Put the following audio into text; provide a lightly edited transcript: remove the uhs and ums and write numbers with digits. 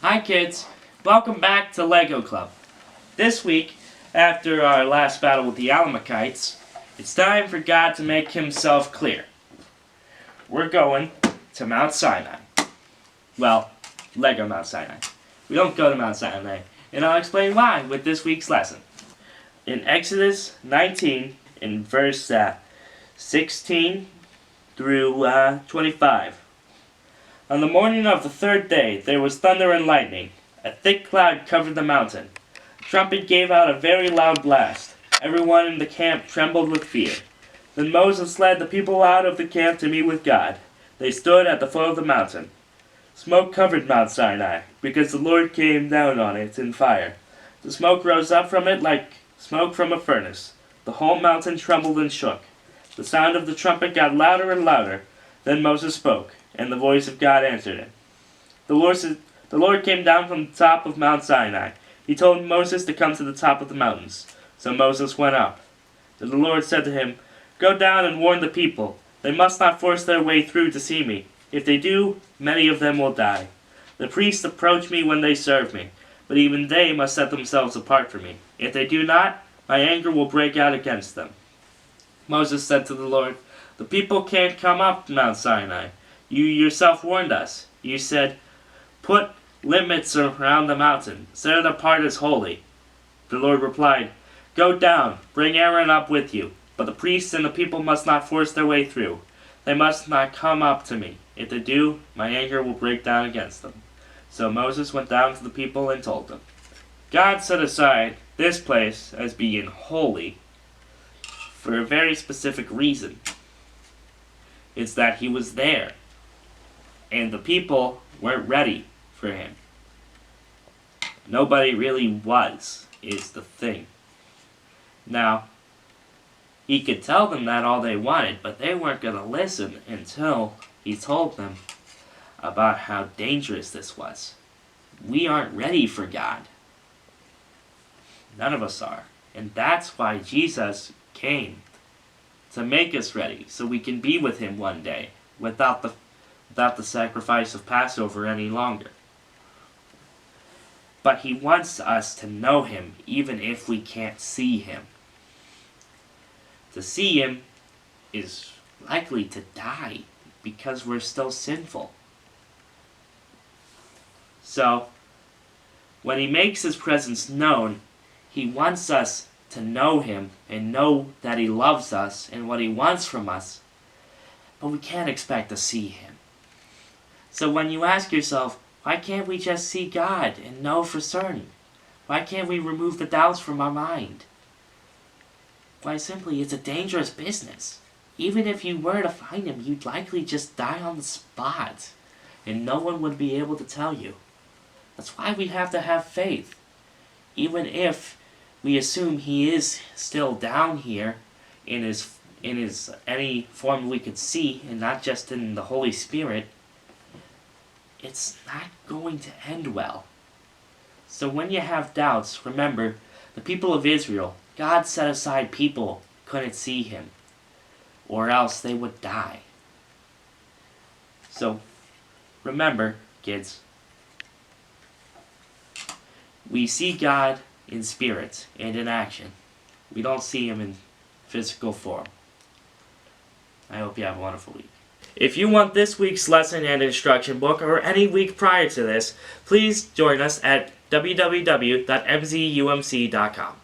Hi kids, welcome back to Lego Club. This week, after our last battle with the Amalekites, it's time for God to make himself clear. We're going to Mount Sinai. Well, Lego Mount Sinai. We don't go to Mount Sinai, and I'll explain why with this week's lesson. In Exodus 19, in verse 16 through 25. On the morning of the third day there was thunder and lightning. A thick cloud covered the mountain. A trumpet gave out a very loud blast. Everyone in the camp trembled with fear. Then Moses led the people out of the camp to meet with God. They stood at the foot of the mountain. Smoke covered Mount Sinai, because the Lord came down on it in fire. The smoke rose up from it like smoke from a furnace. The whole mountain trembled and shook. The sound of the trumpet got louder and louder. Then Moses spoke, and the voice of God answered him. The Lord came down from the top of Mount Sinai. He told Moses to come to the top of the mountains. So Moses went up. Then the Lord said to him, "Go down and warn the people. They must not force their way through to see me. If they do, many of them will die. The priests approach me when they serve me, but even they must set themselves apart for me. If they do not, my anger will break out against them." Moses said to the Lord, "The people can't come up Mount Sinai. You yourself warned us. You said, 'Put limits around the mountain. Set it apart as holy.'" The Lord replied, "Go down, bring Aaron up with you. But the priests and the people must not force their way through. They must not come up to me. If they do, my anger will break down against them." So Moses went down to the people and told them. God set aside this place as being holy for a very specific reason. It's that he was there, and the people weren't ready for him. Nobody really was, is the thing. Now, he could tell them that all they wanted, but they weren't going to listen until he told them about how dangerous this was. We aren't ready for God. None of us are. And that's why Jesus came, to make us ready, so we can be with him one day, without the sacrifice of Passover any longer. But he wants us to know him, even if we can't see him. To see him is likely to die, because we're still sinful. So, when he makes his presence known, he wants us to know him and know that he loves us and what he wants from us, but we can't expect to see him. So when you ask yourself, why can't we just see God and know for certain? Why can't we remove the doubts from our mind? Why, simply, it's a dangerous business. Even if you were to find him, you'd likely just die on the spot, and no one would be able to tell you. That's why we have to have faith. Even if we assume he is still down here in his any form we could see, and not just in the Holy Spirit, it's not going to end well. So when you have doubts, remember, the people of Israel, God set aside people who couldn't see him, or else they would die. So remember, kids, we see God in spirit and in action. We don't see him in physical form. I hope you have a wonderful week. If you want this week's lesson and instruction book, or any week prior to this, please join us at www.mzumc.com.